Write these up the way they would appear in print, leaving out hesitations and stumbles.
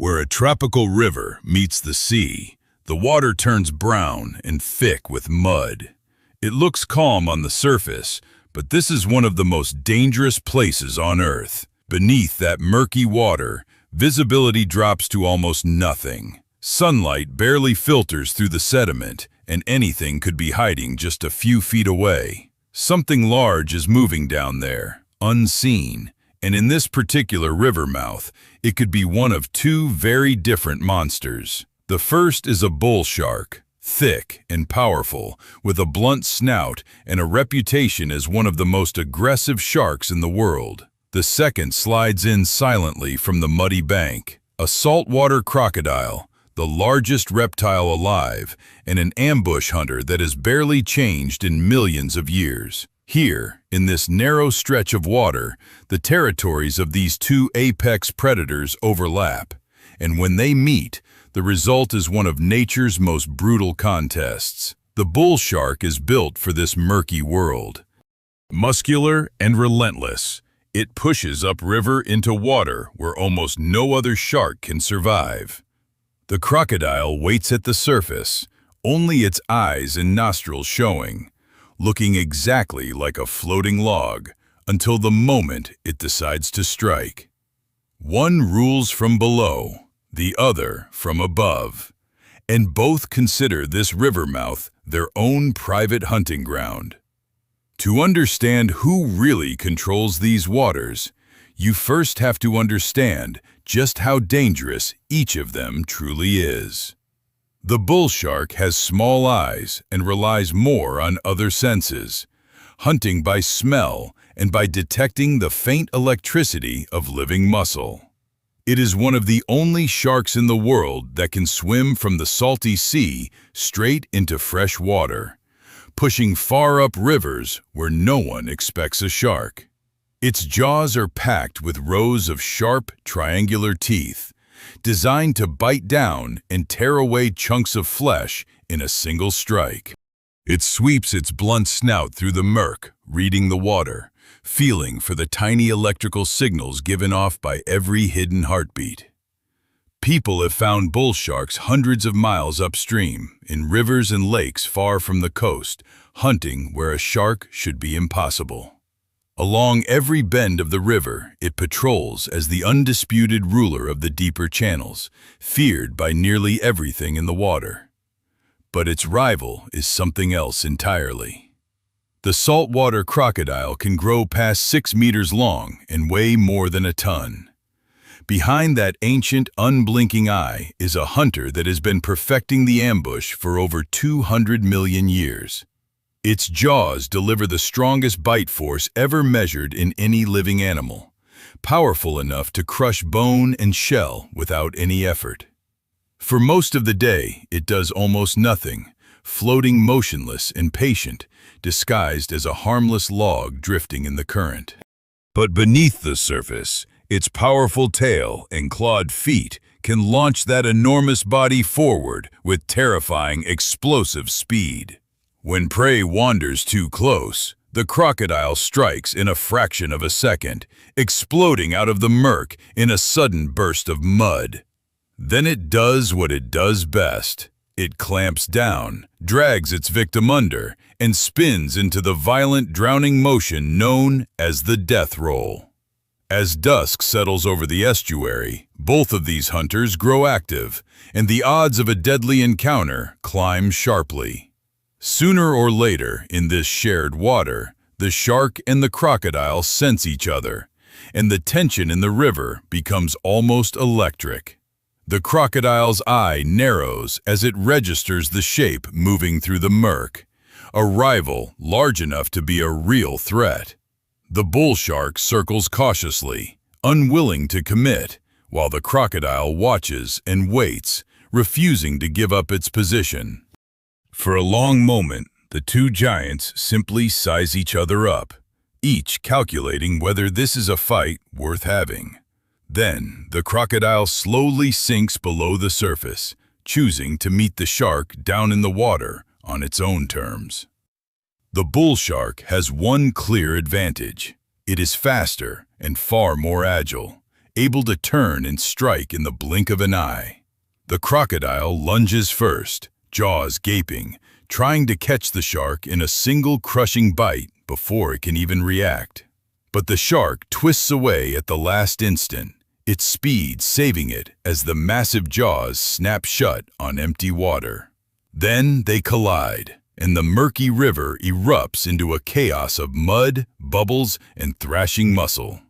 Where a tropical river meets the sea, the water turns brown and thick with mud. It looks calm on the surface, but this is one of the most dangerous places on Earth. Beneath that murky water, visibility drops to almost nothing. Sunlight barely filters through the sediment, and anything could be hiding just a few feet away. Something large is moving down there, unseen, and in this particular river mouth, it could be one of two very different monsters. The first is a bull shark, thick and powerful, with a blunt snout and a reputation as one of the most aggressive sharks in the world. The second slides in silently from the muddy bank, a saltwater crocodile, the largest reptile alive, and an ambush hunter that has barely changed in millions of years. Here, in this narrow stretch of water, the territories of these two apex predators overlap, and when they meet, the result is one of nature's most brutal contests. The bull shark is built for this murky world. Muscular and relentless, it pushes upriver into water where almost no other shark can survive. The crocodile waits at the surface, only its eyes and nostrils showing, looking exactly like a floating log until the moment it decides to strike. One rules from below, the other from above, and both consider this river mouth their own private hunting ground. To understand who really controls these waters, you first have to understand just how dangerous each of them truly is. The bull shark has small eyes and relies more on other senses, hunting by smell and by detecting the faint electricity of living muscle. It is one of the only sharks in the world that can swim from the salty sea straight into fresh water, pushing far up rivers where no one expects a shark. Its jaws are packed with rows of sharp, triangular teeth, designed to bite down and tear away chunks of flesh in a single strike. It sweeps its blunt snout through the murk, reading the water, feeling for the tiny electrical signals given off by every hidden heartbeat. People have found bull sharks hundreds of miles upstream, in rivers and lakes far from the coast, hunting where a shark should be impossible. Along every bend of the river, it patrols as the undisputed ruler of the deeper channels, feared by nearly everything in the water. But its rival is something else entirely. The saltwater crocodile can grow past 6 meters long and weigh more than a ton. Behind that ancient, unblinking eye is a hunter that has been perfecting the ambush for over 200 million years. Its jaws deliver the strongest bite force ever measured in any living animal, powerful enough to crush bone and shell without any effort. For most of the day, it does almost nothing, floating motionless and patient, disguised as a harmless log drifting in the current. But beneath the surface, its powerful tail and clawed feet can launch that enormous body forward with terrifying, explosive speed. When prey wanders too close, the crocodile strikes in a fraction of a second, exploding out of the murk in a sudden burst of mud. Then it does what it does best. It clamps down, drags its victim under, and spins into the violent drowning motion known as the death roll. As dusk settles over the estuary, both of these hunters grow active, and the odds of a deadly encounter climb sharply. Sooner or later, in this shared water, the shark and the crocodile sense each other, and the tension in the river becomes almost electric. The crocodile's eye narrows as it registers the shape moving through the murk, a rival large enough to be a real threat. The bull shark circles cautiously, unwilling to commit, while the crocodile watches and waits, refusing to give up its position. For a long moment, the two giants simply size each other up, each calculating whether this is a fight worth having. Then, the crocodile slowly sinks below the surface, choosing to meet the shark down in the water on its own terms. The bull shark has one clear advantage. It is faster and far more agile. able to turn and strike in the blink of an eye. The crocodile lunges first, jaws gaping, trying to catch the shark in a single crushing bite before it can even react. But the shark twists away at the last instant, its speed saving it as the massive jaws snap shut on empty water. Then they collide, and the murky river erupts into a chaos of mud, bubbles, and thrashing muscle.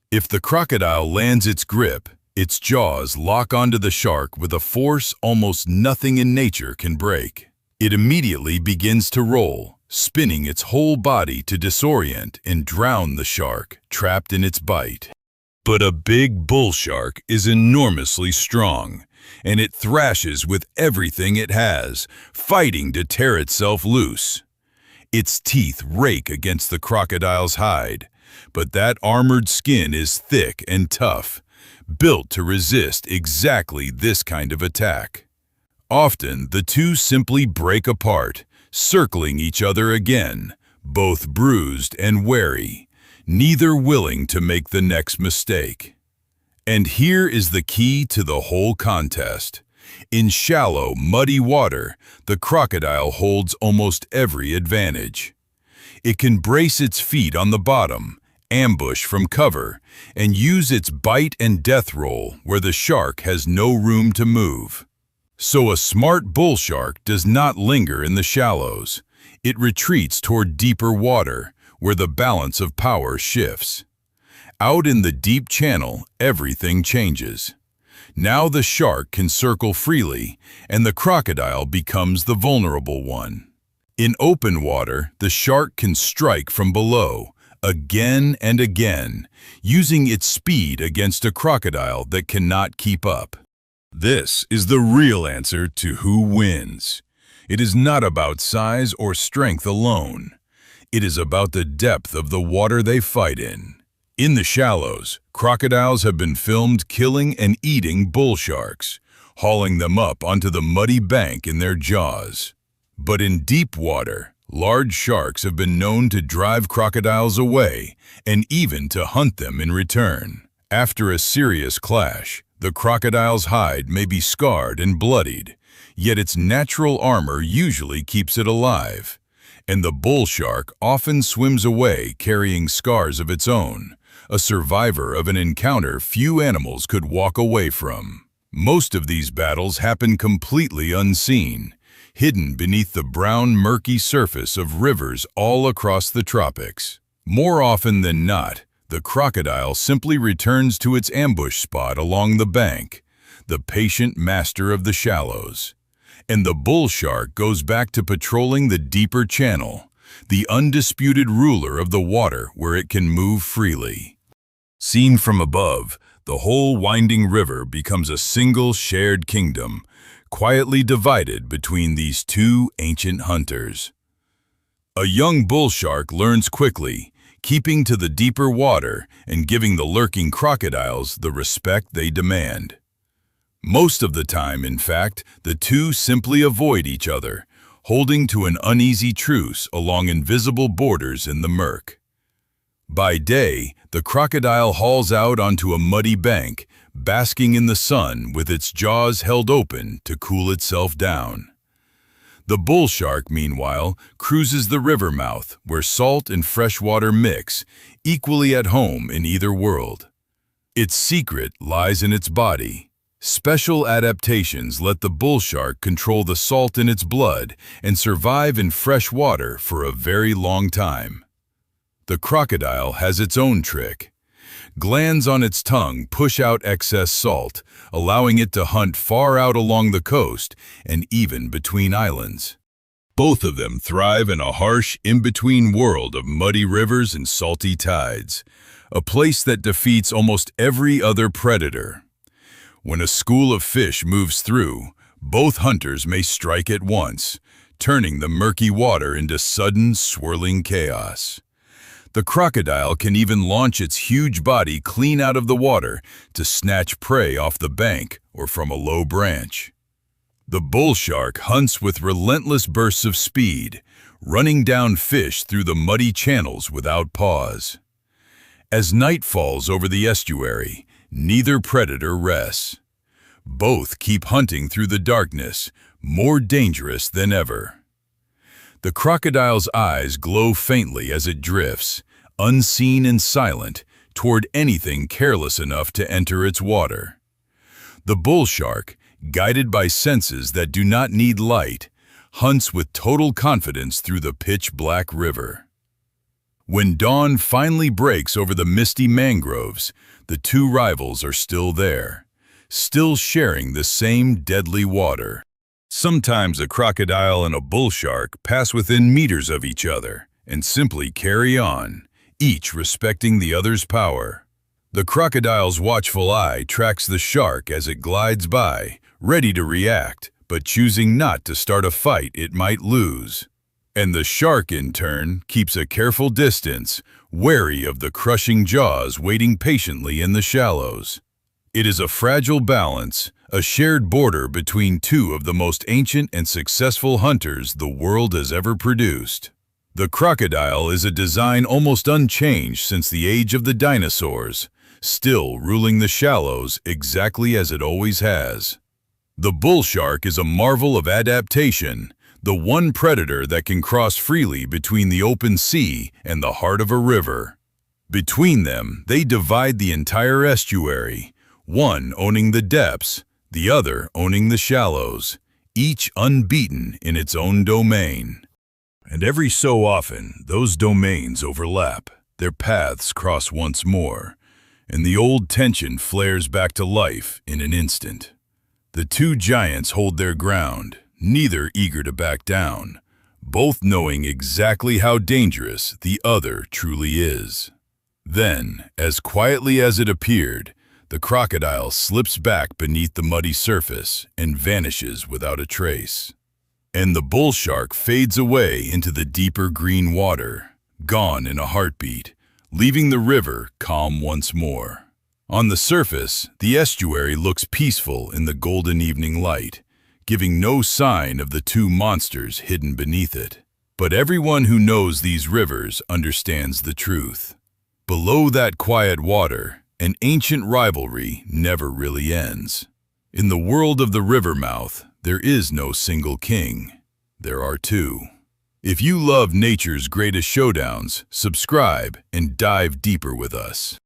If the crocodile lands its grip, its jaws lock onto the shark with a force almost nothing in nature can break. It immediately begins to roll, spinning its whole body to disorient and drown the shark trapped in its bite. But a big bull shark is enormously strong, and it thrashes with everything it has, fighting to tear itself loose. Its teeth rake against the crocodile's hide, but that armored skin is thick and tough, built to resist exactly this kind of attack. Often, the two simply break apart, circling each other again, both bruised and wary, neither willing to make the next mistake. And here is the key to the whole contest. In shallow, muddy water, the crocodile holds almost every advantage. It can brace its feet on the bottom, ambush from cover, and use its bite and death roll where the shark has no room to move. So a smart bull shark does not linger in the shallows. It retreats toward deeper water, where the balance of power shifts. Out in the deep channel, everything changes. Now the shark can circle freely, and the crocodile becomes the vulnerable one. In open water, the shark can strike from below, again and again, using its speed against a crocodile that cannot keep up. This is the real answer to who wins. It is not about size or strength alone. It is about the depth of the water they fight in. In the shallows, crocodiles have been filmed killing and eating bull sharks, hauling them up onto the muddy bank in their jaws. But in deep water, large sharks have been known to drive crocodiles away and even to hunt them in return. After a serious clash, the crocodile's hide may be scarred and bloodied, yet its natural armor usually keeps it alive. And the bull shark often swims away carrying scars of its own, a survivor of an encounter few animals could walk away from. Most of these battles happen completely unseen, hidden beneath the brown, murky surface of rivers all across the tropics. More often than not, the crocodile simply returns to its ambush spot along the bank, the patient master of the shallows. And the bull shark goes back to patrolling the deeper channel, the undisputed ruler of the water where it can move freely. Seen from above, the whole winding river becomes a single shared kingdom, quietly divided between these two ancient hunters. A young bull shark learns quickly, keeping to the deeper water and giving the lurking crocodiles the respect they demand. Most of the time, in fact, the two simply avoid each other, holding to an uneasy truce along invisible borders in the murk. By day, the crocodile hauls out onto a muddy bank, basking in the sun with its jaws held open to cool itself down. The bull shark, meanwhile, cruises the river mouth where salt and freshwater mix, equally at home in either world. Its secret lies in its body. Special adaptations let the bull shark control the salt in its blood and survive in fresh water for a very long time. The crocodile has its own trick. Glands on its tongue push out excess salt, allowing it to hunt far out along the coast and even between islands. Both of them thrive in a harsh, in-between world of muddy rivers and salty tides, a place that defeats almost every other predator. When a school of fish moves through, both hunters may strike at once, turning the murky water into sudden, swirling chaos. The crocodile can even launch its huge body clean out of the water to snatch prey off the bank or from a low branch. The bull shark hunts with relentless bursts of speed, running down fish through the muddy channels without pause. As night falls over the estuary, neither predator rests. Both keep hunting through the darkness, more dangerous than ever. The crocodile's eyes glow faintly as it drifts, unseen and silent, toward anything careless enough to enter its water. The bull shark, guided by senses that do not need light, hunts with total confidence through the pitch-black river. When dawn finally breaks over the misty mangroves, the two rivals are still there, still sharing the same deadly water. Sometimes a crocodile and a bull shark pass within meters of each other and simply carry on, each respecting the other's power. The crocodile's watchful eye tracks the shark as it glides by, ready to react, but choosing not to start a fight it might lose. And the shark, in turn, keeps a careful distance, wary of the crushing jaws waiting patiently in the shallows. It is a fragile balance, a shared border between two of the most ancient and successful hunters the world has ever produced. The crocodile is a design almost unchanged since the age of the dinosaurs, still ruling the shallows exactly as it always has. The bull shark is a marvel of adaptation, the one predator that can cross freely between the open sea and the heart of a river. Between them, they divide the entire estuary, one owning the depths, the other owning the shallows, each unbeaten in its own domain. And every so often, those domains overlap, their paths cross once more, and the old tension flares back to life in an instant. The two giants hold their ground, neither eager to back down, both knowing exactly how dangerous the other truly is. Then, as quietly as it appeared, the crocodile slips back beneath the muddy surface and vanishes without a trace. And the bull shark fades away into the deeper green water, gone in a heartbeat, leaving the river calm once more. On the surface, the estuary looks peaceful in the golden evening light, giving no sign of the two monsters hidden beneath it. But everyone who knows these rivers understands the truth. Below that quiet water, an ancient rivalry never really ends. In the world of the river mouth, there is no single king. There are two. If you love nature's greatest showdowns, subscribe and dive deeper with us.